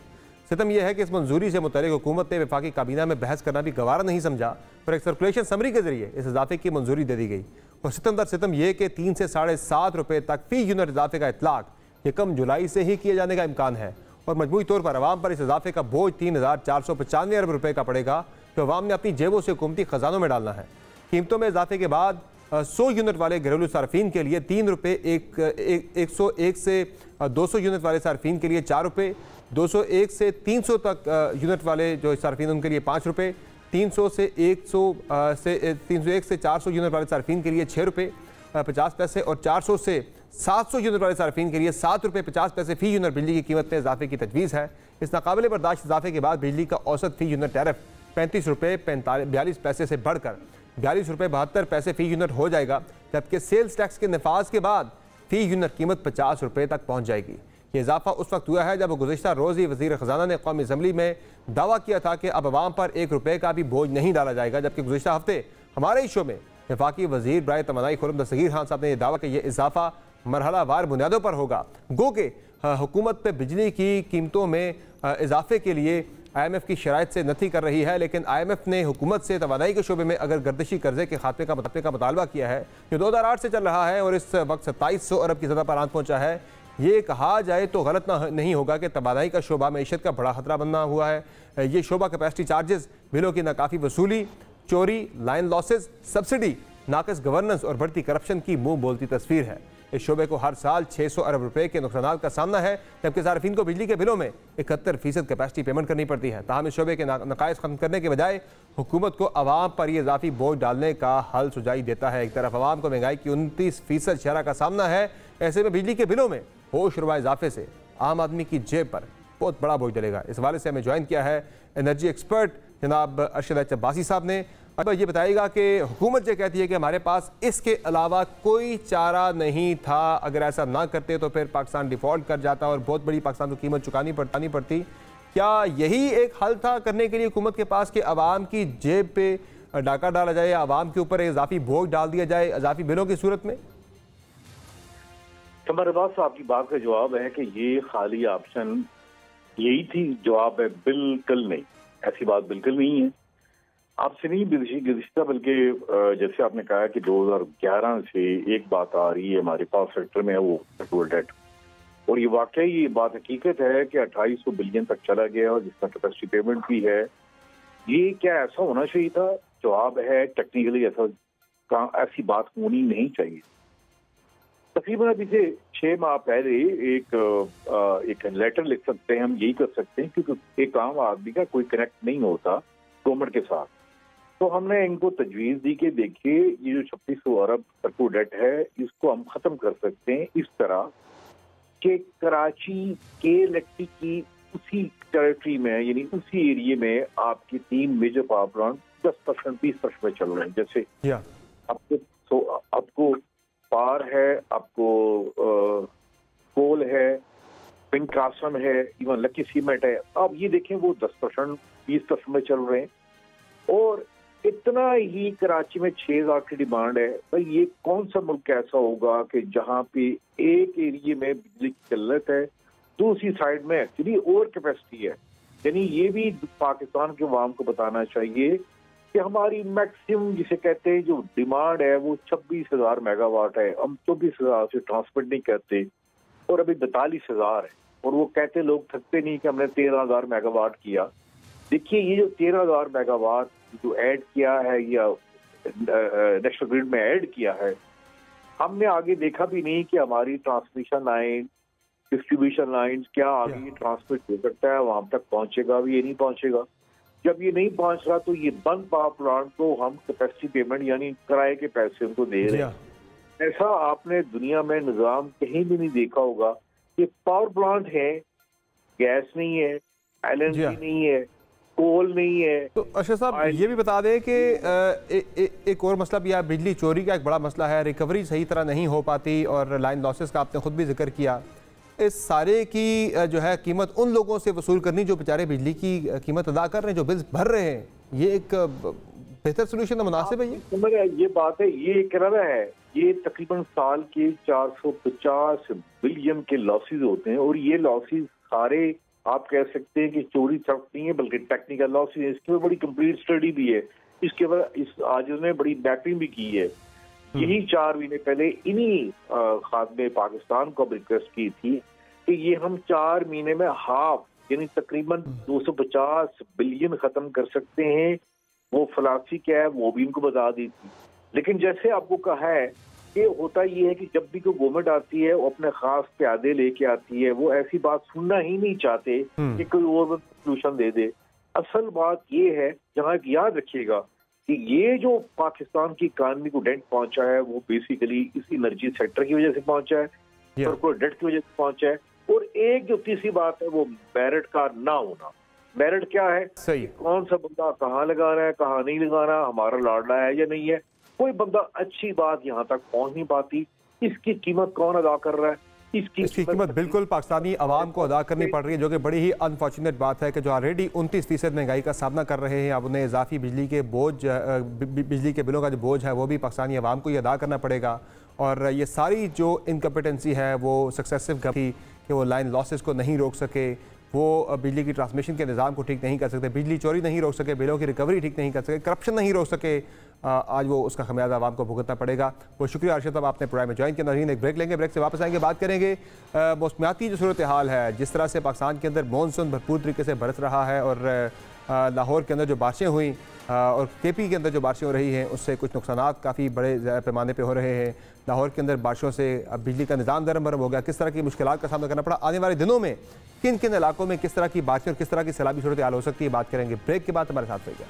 सितम यह है कि इस मंजूरी से मुतल्लिक़ हुकूमत ने वफाकी काबीना में बहस करना भी गवारा नहीं समझा और एक सर्कुलेशन समरी के जरिए इस इजाफे की मंजूरी दे दी गई। और सितम दर सितम यह कि 3 से ₹7.5 तक फ़ी यूनिट इजाफे का इतलाक यकम जुलाई से ही किए जाने का इम्कान है, और मजमूई तौर पर आवाम पर इस इजाफे का बोझ ₹3,495 अरब का पड़ेगा, जो आवाम ने अपनी जेबों से हुकूमती खजानों में डालना है। कीमतों में इजाफे के बाद 100 यूनिट वाले घरेलू सार्फिन के लिए ₹3, 101 से 200 यूनिट वाले सार्फिन के लिए ₹4, 201 से 300 तक यूनिट वाले जो सार्फिन उनके लिए ₹5, 301 से 400 यूनिट वाले सार्फिन के लिए ₹6.50 और 400 से 700 यूनिट वाले सार्फिन के लिए ₹7.50 फ़ी यूनिट बिजली की कीमत में इजाफे की तजवीज़ है। इस नाकाबिले बर्दाश्त इजाफे के बाद बिजली का औसत फ़ी यूनिट टैरिफ ₹35.42 से बढ़कर ₹42.72 फ़ी यूनिट हो जाएगा, जबकि सेल्स टैक्स के नफाज के बाद फ़ी यूनिट कीमत ₹50 तक पहुँच जाएगी। ये इजाफा उस वक्त हुआ है जब गुज़िश्ता रोज़ ही वज़ीर ख़जाना ने कौमी असम्बली में दावा किया था कि अब आवाम पर ₹1 का भी बोझ नहीं डाला जाएगा, जबकि गुज़िश्ता हफ्ते हमारे इशो में वफाकी वज़ीर बराए तवानाई खुर्रम दस्तगीर खान साहब ने यह दावा कि यह इजाफा मरहलावार बुनियादों पर होगा। गो के हुकूमत पर बिजली की कीमतों में इजाफे के लिए IMF की शराइत से नथी कर रही है, लेकिन IMF ने हुकूमत से तवानाई के शोबे में अगर गर्दिशी कर्जे के खात्मे का मुतालबा किया है जो 2008 से चल रहा है और इस वक्त 2700 अरब की सतह पर आंच पहुंचा है। ये कहा जाए तो गलत नहीं होगा कि तबादलाई का शोबा मईशत का बड़ा खतरा बनना हुआ है। ये शोबा कैपेसिटी चार्जेस, बिलों की नाकाफी वसूली, चोरी, लाइन लॉसेस, सब्सिडी, नाकस गवर्नेंस और बढ़ती करप्शन की मुंह बोलती तस्वीर है। इस शोबे को हर साल 600 अरब रुपए के नुकसान का सामना है, जबकि सार्फिन को बिजली के बिलों में 71% कैपेसिटी पेमेंट करनी पड़ती है। ताहम इस शोबे के नकाइस खत्म करने के बजाय हुकूमत को अवाम पर यह इजाफी बोझ डालने का हल सुझाई देता है। एक तरफ अवाम को महंगाई की 29% शरह का सामना है, ऐसे में बिजली के बिलों में होश रुबा इजाफे से आम आदमी की जेब पर बहुत बड़ा बोझ डलेगा। इस हवाले से हमें ज्वाइन किया है एनर्जी एक्सपर्ट जनाब अरशद अब्बासी साहब ने। अब ये बताइएगा कि हुकूमत ये कहती है कि हमारे पास इसके अलावा कोई चारा नहीं था, अगर ऐसा ना करते तो फिर पाकिस्तान डिफॉल्ट कर जाता और बहुत बड़ी पाकिस्तान को कीमत चुकानी पड़ती। क्या यही एक हल था करने के लिए हुकूमत के पास कि आवाम की जेब पे डाका डाला जाए, आवाम के ऊपर इजाफी बोझ डाल दिया जाए इजाफी बिलों की सूरत में? कमर अब्बास साहब की बात का जवाब है कि ये खाली ऑप्शन यही थी। जवाब है बिल्कुल नहीं, ऐसी बात बिल्कुल नहीं है। आपसे नहीं गुज़िश्ता, बल्कि जैसे आपने कहा कि 2011 से एक बात आ रही है हमारे पास सेक्टर में, वो पेट्रोल डेट, और ये वाकई ये बात हकीकत है कि 2800 बिलियन तक चला गया और जिसका कैपेसिटी पेमेंट भी है। ये क्या ऐसा होना चाहिए था? जवाब है टेक्निकली ऐसी बात होनी नहीं चाहिए। तकरीबन अभी से 6 माह पहले एक लेटर लिख सकते हैं, हम यही कर सकते हैं, क्योंकि एक आम आदमी का कोई कनेक्ट नहीं होता गवर्नमेंट के साथ। तो हमने इनको तजवीज़ दी कि देखिए ये जो 2600 अरब पेट्रोल डेट है इसको हम ख़त्म कर सकते हैं इस तरह कि कराची के इलेक्ट्रिक की उसी टेरिटरी में, यानी उसी एरिया में आपकी 3 मेजर पावर प्लांट 10% 20% में चल रहे हैं। जैसे आपको पार है, आपको कोल है, पिंकासम है, इवन लकी सीमेंट है। अब ये देखें वो 10% 20% में चल रहे हैं और इतना ही कराची में 6000 की डिमांड है। भाई ये कौन सा मुल्क ऐसा होगा कि जहाँ पे एक एरिया में बिजली की किल्लत है, दूसरी साइड में एक्चुअली ओवर कैपेसिटी है। यानी ये भी पाकिस्तान के अवाम को बताना चाहिए कि हमारी मैक्सिमम जिसे कहते हैं जो डिमांड है वो 26,000 मेगावाट है। हम 24,000 से ट्रांसमिट नहीं करते और अभी 42,000 है, और वो कहते लोग थकते नहीं कि हमने 13,000 मेगावाट किया। देखिए ये जो 13,000 मेगावाट जो ऐड किया है या नेशनल ग्रिड में ऐड किया है, हमने आगे देखा भी नहीं कि हमारी ट्रांसमिशन लाइन, डिस्ट्रीब्यूशन लाइन क्या आगे ट्रांसमिट हो सकता है, वहां तक पहुंचेगा भी, ये नहीं पहुंचेगा। जब ये नहीं पहुंच रहा तो ये बंद पावर प्लांट को हम कैपेसिटी पेमेंट यानी किराए के पैसे उनको दे रहे हैं। ऐसा आपने दुनिया में निजाम कहीं भी नहीं देखा होगा कि पावर प्लांट है, गैस नहीं है, LNG नहीं है, कोल नहीं है। तो अरशद साहब ये भी बता दें कि एक और मसला भी है, बिजली चोरी का एक बड़ा मसला है, रिकवरी सही तरह नहीं हो पाती और लाइन लॉसेस का आपने खुद भी जिक्र किया। इस सारे की जो है कीमत उन लोगों से वसूल करनी जो बेचारे बिजली की कीमत अदा कर रहे हैं, जो बिल्स भर रहे हैं, ये एक बेहतर सोल्यूशन है, मुनासिब है ये बात है। ये कह रहा है ये तकरीबन साल के 450 बिलियन के लॉसेस होते हैं और ये लॉसेस सारे आप कह सकते हैं कि चोरी थफ्ट नहीं है बल्कि टेक्निकल लॉसेस है। इसके बड़ी कंप्लीट स्टडी भी है, इसके बाद आज उन्होंने बड़ी मैपिंग भी की है। यही 4 महीने पहले इन्हीं खादमे पाकिस्तान को रिक्वेस्ट की थी कि ये हम 4 महीने में हाफ यानी तकरीबन 250 बिलियन खत्म कर सकते हैं। वो फिलॉसफी क्या है वो भी इनको बता दी थी, लेकिन जैसे आपको कहा है कि होता ये है कि जब भी कोई गवर्नमेंट आती है वो अपने खास प्यादे लेके आती है, वो ऐसी बात सुनना ही नहीं चाहते कि कोई और सोल्यूशन दे दे। असल बात ये है, जहाँ याद रखिएगा कि ये जो पाकिस्तान की इकानमी को डेंट पहुंचा है वो बेसिकली इस एनर्जी सेक्टर की वजह से पहुंचा है, कॉर्पोरेट डेट की वजह से पहुंचा है। और एक जो तीसरी बात है वो मेरिट का ना होना। मेरिट क्या है? सही, कौन सा बंदा कहाँ लगा रहा है, कहाँ नहीं लगा रहा, हमारा लाडला है या नहीं है। कोई बंदा अच्छी बात यहाँ तक पहुंच नहीं पाती। इसकी कीमत कौन अदा कर रहा है? इसकी कीमत बिल्कुल पाकिस्तानी आवाम को अदा करनी पड़ रही है, जो कि बड़ी ही अनफॉर्चुनेट बात है कि जो ऑलरेडी 29% महंगाई का सामना कर रहे हैं, अब उन्हें इजाफी बिजली के बोझ, बिजली के बिलों का जो बोझ है वो भी पाकिस्तानी आवाम को ही अदा करना पड़ेगा। और ये सारी जो इनकम्पिटेंसी है वो सक्सेसिव थी कि वो लाइन लॉसेस को नहीं रोक सके, वो बिजली की ट्रांसमिशन के निज़ाम को ठीक नहीं कर सकते, बिजली चोरी नहीं रोक सके, बिलों की रिकवरी ठीक नहीं कर सके, करप्शन नहीं रोक सके, आज वो उसका खमियाजा आवाम को भुगतना पड़ेगा। बहुत शुक्रिया अर्शद साहब, आपने प्रोग्राम में ज्वाइन किया। नाज़रीन, एक ब्रेक लेंगे, ब्रेक से वापस आएंगे, बात करेंगे मौसमियाती जो सूरत हाल है, जिस तरह से पाकिस्तान के अंदर मानसून भरपूर तरीके से बरस रहा है और लाहौर के अंदर जो बारिशें हुई और केपी के अंदर जो बारिशें हो रही हैं उससे कुछ नुकसानात काफ़ी बड़े पैमाने पे हो रहे हैं। लाहौर के अंदर बारिशों से अब बिजली का निज़ाम दरम बरम हो गया, किस तरह की मुश्किलात का सामना करना पड़ा, आने वाले दिनों में किन किन इलाकों में किस तरह की बारिशें और किस तरह की सैलाबी सूरत हाल हो सकती है, बात करेंगे। ब्रेक के बाद हमारे साथ रहिएगा।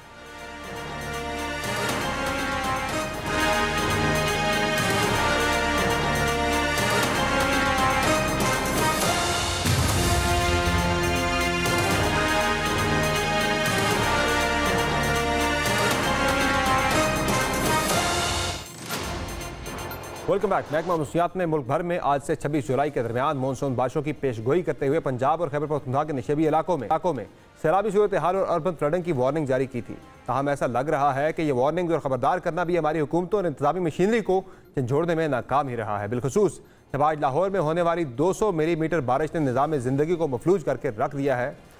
Welcome back. महकमा मौसमियात ने मुल्क भर में आज से 26 जुलाई के दरमियान मानसून बारिशों की पेशगोई करते हुए पंजाब और खैबर पख्तूनख्वा के निशेबी इलाकों में सैलाबी सूरत हाल और अर्बन फ्लडिंग की वार्निंग जारी की थी। ताहम ऐसा लग रहा है कि यह वार्निंग और खबरदार करना भी हमारी हुकूमतों और इंतजामी मशीनरी को झंझोड़ने में नाकाम ही रहा है। बिलखुसूस जब आज लाहौर में होने वाली 200 मिलीमीटर बारिश ने निज़ाम ज़िंदगी को मफलूज करके रख दिया है।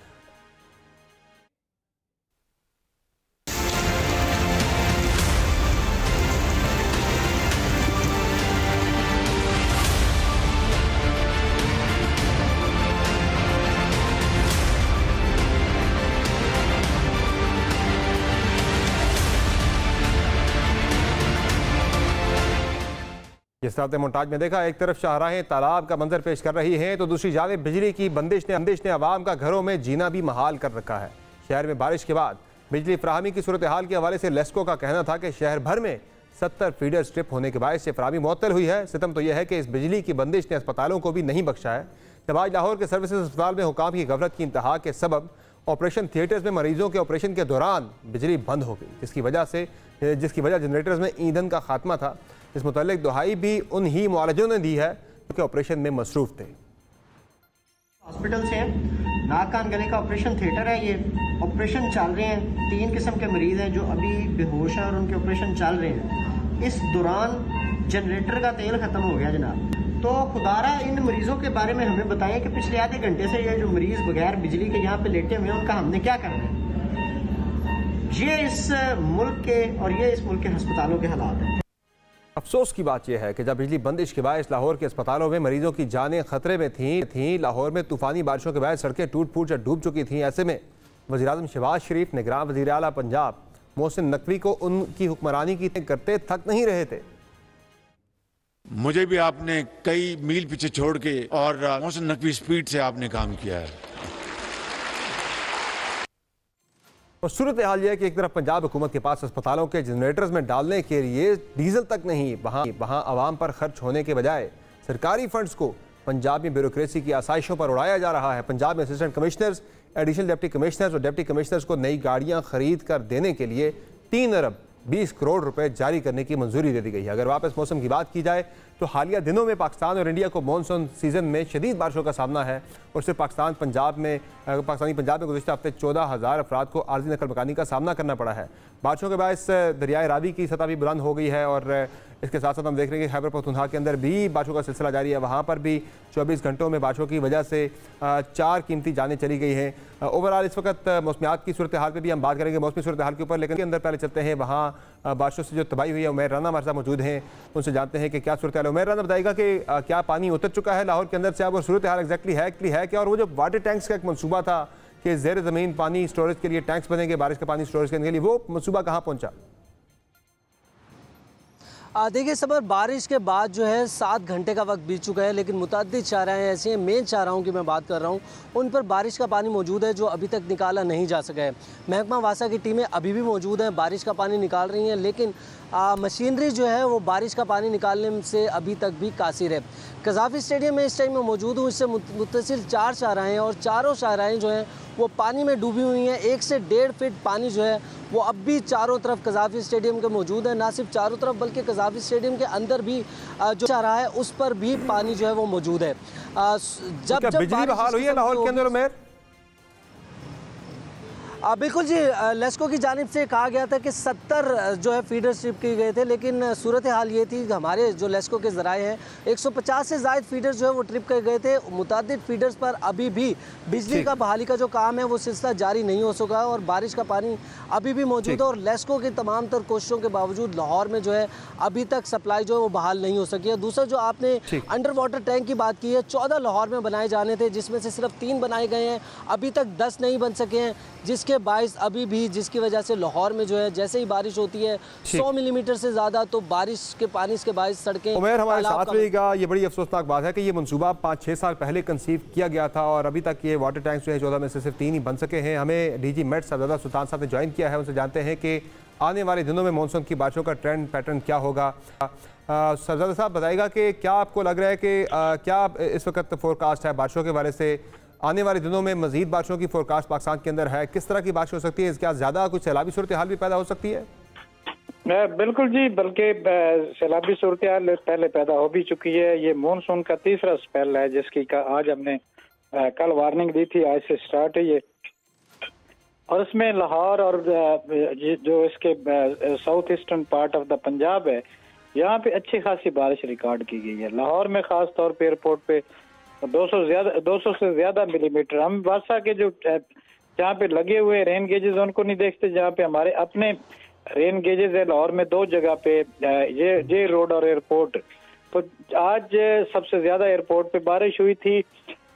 जिस तरह मोन्टाज में देखा, एक तरफ शाहराहें तालाब का मंजर पेश कर रही हैं तो दूसरी जानिब बिजली की बंदिश ने आवाम का घरों में जीना भी महाल कर रखा है। शहर में बारिश के बाद बिजली फराहमी की सूरत हाल के हवाले से लेस्को का कहना था कि शहर भर में 70 फीडर स्ट्रिप होने के बायस से फराहमी मुअत्तल हुई है। सितम तो यह है कि इस बिजली की बंदिश ने अस्पतालों को भी नहीं बख्शा है। जब आज लाहौर के सर्विसेज अस्पताल में हुकाम की गफलत की इंतहा के सबब ऑपरेशन थिएटर्स में मरीजों के ऑपरेशन के दौरान बिजली बंद हो गई, जिसकी वजह जनरेटर्स में ईंधन का खात्मा था। इस मुतालिक दुहाई भी उन ही मुआलजों ने दी है जो कि ऑपरेशन में मसरूफ थे। हॉस्पिटल से नाक कान गले का ऑपरेशन थिएटर है, ये ऑपरेशन चल रहे हैं। 3 किस्म के मरीज हैं जो अभी बेहोश हैं और उनके ऑपरेशन चल रहे हैं। इस दौरान जनरेटर का तेल खत्म हो गया जनाब। तो खुदारा इन मरीजों के बारे में हमें बताएं कि पिछले आधे घंटे से ये जो मरीज बगैर बिजली के यहाँ पे लेटे हुए हैं उनका हमने क्या करना है। ये इस मुल्क के और ये इस मुल्क के अस्पतालों के हालात हैं। अफसोस की बात यह है कि जब बिजली बंदिश के बायस लाहौर के अस्पतालों में मरीजों की जानें खतरे में थीं, लाहौर में तूफानी बारिशों के बाद सड़कें टूट फूट कर डूब चुकी थीं। ऐसे में वज़ीर-ए-आज़म शहबाज शरीफ निगरान वज़ीर आला पंजाब मोहसिन नकवी को उनकी हुक्मरानी की करते थक नहीं रहे थे। मुझे भी आपने कई मील पीछे छोड़ के और मोहसिन नकवी स्पीड से आपने काम किया है। और सूरत हाल यह है कि एक तरफ पंजाब हुकूमत के पास अस्पतालों के जनरेटर्स में डालने के लिए डीजल तक नहीं, वहाँ आवाम पर खर्च होने के बजाय सरकारी फंड्स को पंजाब में ब्यूरोक्रेसी की आसाइशों पर उड़ाया जा रहा है। पंजाब में assistant commissioners, additional deputy commissioners और डिप्टी कमिश्नर्स को नई गाड़ियाँ खरीद कर देने के लिए 3 अरब 20 करोड़ रुपए जारी करने की मंजूरी दे दी गई है। अगर वापस मौसम की बात की जाए तो हालिया दिनों में पाकिस्तान और इंडिया को मानसून सीजन में शदीद बारिशों का सामना है और सिर्फ पाकिस्तानी पंजाब में गुज़श्ता हफ्ते 14,000 अफराद को आर्जी नकल मकानी का सामना करना पड़ा है। बारिशों के बायस दरियाए रावी की सतह भी बुलंद हो गई है और इसके साथ साथ हम देख रहे हैं कि खैबर पख्तूनख्वा के अंदर भी बारिशों का सिलसिला जारी है। वहाँ पर भी 24 घंटों में बारिशों की वजह से 4 कीमती जानें चली गई हैं। ओवरऑल इस वक्त मौसमियात की सूरत हाल पर भी हम बात करेंगे, मौसमी सूरत हाल के ऊपर, लेकिन अंदर पहले चलते हैं वहाँ बारिशों से जो तबाही हुई है। उमैर राना हमारे साथ मौजूद हैं, उनसे जानते हैं कि क्या सूरत हाल है। उमैर राना बताएगा कि क्या पानी उतर चुका है लाहौर के अंदर से, अब और सूरत हाल एग्जैक्टली है क्या, और वो जो वाटर टैंक्स का एक मनसूबा था कि ज़ेर ज़मीन पानी स्टोरेज के लिए टैंक्स बनेंगे बारिश का पानी स्टोरेज करने के लिए, वो मनसूबा कहाँ पहुँचा? देखिए सबर, बारिश के बाद जो है 7 घंटे का वक्त बीत चुका है, लेकिन मुतअद्दिद शाहराहें ऐसी हैं, मेन शाहराहों की मैं बात कर रहा हूँ, उन पर बारिश का पानी मौजूद है जो अभी तक निकाला नहीं जा सका है। महकमा वासा की टीमें अभी भी मौजूद हैं, बारिश का पानी निकाल रही हैं, लेकिन मशीनरी जो है वो बारिश का पानी निकालने से अभी तक भी कासिर है। कज़ाफ़ी स्टेडियम में इस टाइम में मौजूद हूँ, इससे मुत्तसिल 4 शाहराहें और चारों शाहराहें जो हैं वो पानी में डूबी हुई हैं। 1 से 1.5 फीट पानी जो है वो अब भी चारों तरफ कज़ाफ़ी स्टेडियम के मौजूद है। ना सिर्फ चारों तरफ बल्कि कज़ाफ़ी स्टेडियम के अंदर भी जो शाहराह है उस पर भी पानी जो है वो मौजूद है। जब बिजली बहाल हुई है लाहौर के अंदर, बिल्कुल जी, लेस्को की जानिब से कहा गया था कि 70 जो है फीडर्स ट्रिप किए गए थे, लेकिन सूरत हाल ये थी कि हमारे जो लेस्को के ज़राए हैं 150 से ज़ायद फीडर्स जो है वो ट्रिप किए गए थे। मुतादिद फीडर्स पर अभी भी बिजली का बहाली का जो काम है वो सिलसिला जारी नहीं हो सका है और बारिश का पानी अभी भी मौजूद है और लेस्को की तमाम तर कोशिशों के बावजूद लाहौर में जो है अभी तक सप्लाई जो है वो बहाल नहीं हो सकी है। दूसरा जो आपने अंडर वाटर टैंक की बात की है, 14 लाहौर में बनाए जाने थे जिसमें से सिर्फ 3 बनाए गए हैं, अभी तक 10 नहीं बन सके हैं, जिसके बारिश अभी भी, जिसकी वजह से लाहौर में जो है जैसे ही बारिश होती है 100 मिलीमीटर से ज़्यादा तो बारिश के पानी के बारिश सड़कें। उमर हमारे साथ रहेगा। ये बड़ी अफसोसनाक बात है कि ये मंसूबा 5-6 साल पहले कंसीव किया गया था और अभी तक ये वाटर टैंक्स जो है 14 में से सिर्फ 3 ही बन सके हैं। हमें डीजी मेट सरदार सुल्तान साहब ने ज्वाइन किया है, उनसे जानते हैं कि आने वाले दिनों में मानसून की बारिशों का ट्रेंड पैटर्न क्या होगा। सरदार साहब बताइएगा कि क्या आपको लग रहा है कि क्या इस वक्त फोरकास्ट है बारिशों के बारे से, आने वाले दिनों में मजीद बारिशों की फोरकास्ट पाकिस्तान के अंदर है, किस तरह की बारिश हो सकती है, क्या ज़्यादा कुछ सैलाबी सूरत हाल भी पैदा हो सकती है? बिल्कुल जी, बल्कि सैलाबी सूरत हाल पहले पैदा हो भी चुकी है। ये मानसून का तीसरा स्पेल है जिसकी आज हमने कल वार्निंग दी थी, आज से स्टार्ट है ये, और इसमें लाहौर और जो इसके south eastern part of the Punjab है यहाँ पे अच्छी खासी बारिश रिकॉर्ड की गई है। लाहौर में खास तौर पे एयरपोर्ट पे 200 से ज्यादा मिलीमीटर। हम वासा के जो जहाँ पे लगे हुए रेन गेजेस उनको नहीं देखते, जहाँ पे हमारे अपने रेन गेजेस है लाहौर में 2 जगह पे, ये रोड और एयरपोर्ट। तो आज सबसे ज्यादा एयरपोर्ट पे बारिश हुई थी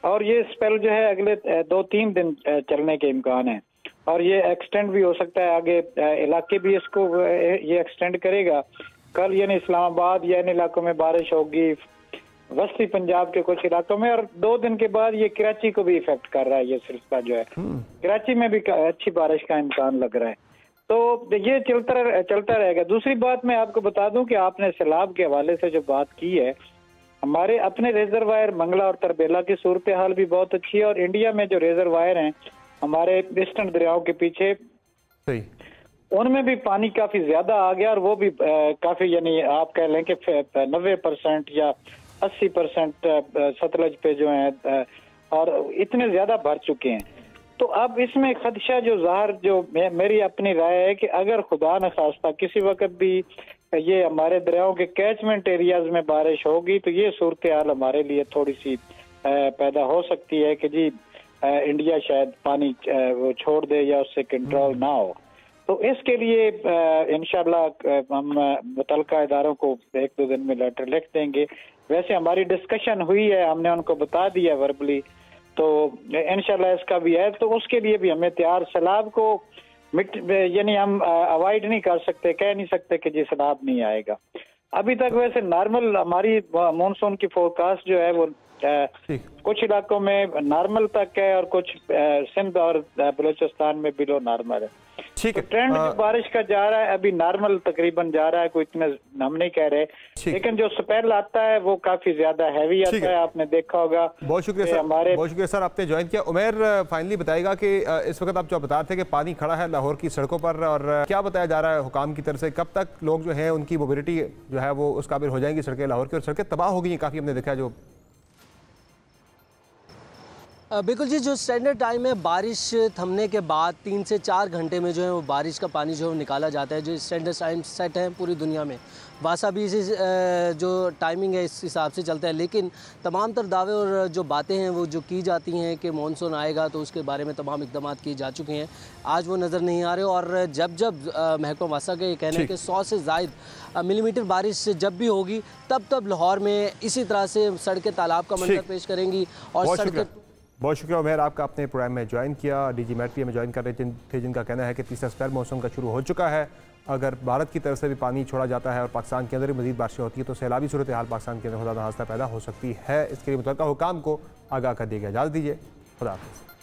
और ये स्पेल जो है अगले 2-3 दिन चलने के इम्कान है और ये एक्सटेंड भी हो सकता है, आगे इलाके भी इसको ये एक्सटेंड करेगा। कल यानी इस्लामाबाद या इन इलाकों में बारिश होगी, वस्ती पंजाब के कुछ इलाकों में, और 2 दिन के बाद ये कराची को भी इफेक्ट कर रहा है। ये सिलसिला जो है कराची में भी अच्छी बारिश का इम्कान लग रहा है, तो ये चलता रहेगा। दूसरी बात मैं आपको बता दूं कि आपने सैलाब के हवाले से जो बात की है, हमारे अपने रिजर्वायर मंगला और तरबेला की सूरत हाल भी बहुत अच्छी है और इंडिया में जो रिजर्वायर हैं हमारे ईस्टर्न दरियाओं के पीछे उनमें भी पानी काफी ज्यादा आ गया और वो भी काफी, यानी आप कह लें कि 90% या 80% सतलज पे जो है और इतने ज्यादा भर चुके हैं। तो अब इसमें खदशा जो ज़ाहिर, जो मेरी अपनी राय है कि अगर खुदा न खास्ता किसी वक्त भी ये हमारे दरियाओं के कैचमेंट एरियाज में बारिश होगी तो ये सूरत हाल हमारे लिए थोड़ी सी पैदा हो सकती है कि जी इंडिया शायद पानी वो छोड़ दे या उससे कंट्रोल ना हो। तो इसके लिए इंशाल्लाह हम मुतल्लिका इदारों को 1-2 दिन में लेटर लिख देंगे। वैसे हमारी डिस्कशन हुई है, हमने उनको बता दिया वर्बली, तो इंशाल्लाह इसका भी है, तो उसके लिए भी हमें तैयार। सैलाब को यानी हम अवॉइड नहीं कर सकते, कह नहीं सकते कि जी सैलाब नहीं आएगा। अभी तक वैसे नॉर्मल हमारी मानसून की फोरकास्ट जो है वो कुछ इलाकों में नॉर्मल तक है और कुछ सिंध और बलूचिस्तान में बिलो नॉर्मल है। ठीक है, तो ट्रेंड जो बारिश का जा रहा है अभी नॉर्मल तकरीबन जा रहा है, कोई इतना हम नहीं कह रहे, लेकिन जो स्पेल आता है वो काफी ज्यादा हैवी आता है, आपने देखा होगा। बहुत शुक्रिया सर, बहुत शुक्रिया सर, आपने ज्वाइन किया। उमर फाइनली बताएगा कि इस वक्त आप जो बता रहे थे कि पानी खड़ा है लाहौर की सड़कों पर, और क्या बताया जा रहा है हुकाम की तरफ से, कब तक लोग जो है उनकी मोबिलिटी जो है वो उस काबिल हो जाएंगी सड़कें लाहौर की, और सड़कें तबाह हो गई हैं काफ़ी, हमने देखा जो। बिल्कुल जी, जो स्टैंडर्ड टाइम है बारिश थमने के बाद 3 से 4 घंटे में जो है वो बारिश का पानी जो है निकाला जाता है, जो स्टैंडर्ड टाइम सेट है पूरी दुनिया में। वासा भी इसी जो टाइमिंग है इस हिसाब से चलता है, लेकिन तमाम तर दावे और जो बातें हैं वो जो की जाती हैं कि मानसून आएगा तो उसके बारे में तमाम इक़दाम किए जा चुके हैं, आज वो नज़र नहीं आ रहे। और जब महकमा वासा का ये कहना है कि 100 से ज़ायद मिलीमीटर बारिश जब भी होगी तब लाहौर में इसी तरह से सड़कें तालाब का मंजर पेश करेंगी और सड़कें। बहुत शुक्रिया उमर, आपका अपने प्रोग्राम में ज्वाइन किया। डीजी मेट भी हमें ज्वाइन कर रहे थे, जिनका कहना है कि तीसरा स्पेल मौसम का शुरू हो चुका है। अगर भारत की तरफ से भी पानी छोड़ा जाता है और पाकिस्तान के अंदर भी मजीद बारिशें होती है तो सैलाबी सूरत हाल पाकिस्तान के अंदर खुदा न खास्ता पैदा हो सकती है। इसके लिए मुतल्लिका हुकाम को आगाह कर दिया गया। इजाज़त दीजिए, खुदा हाफ़िज़।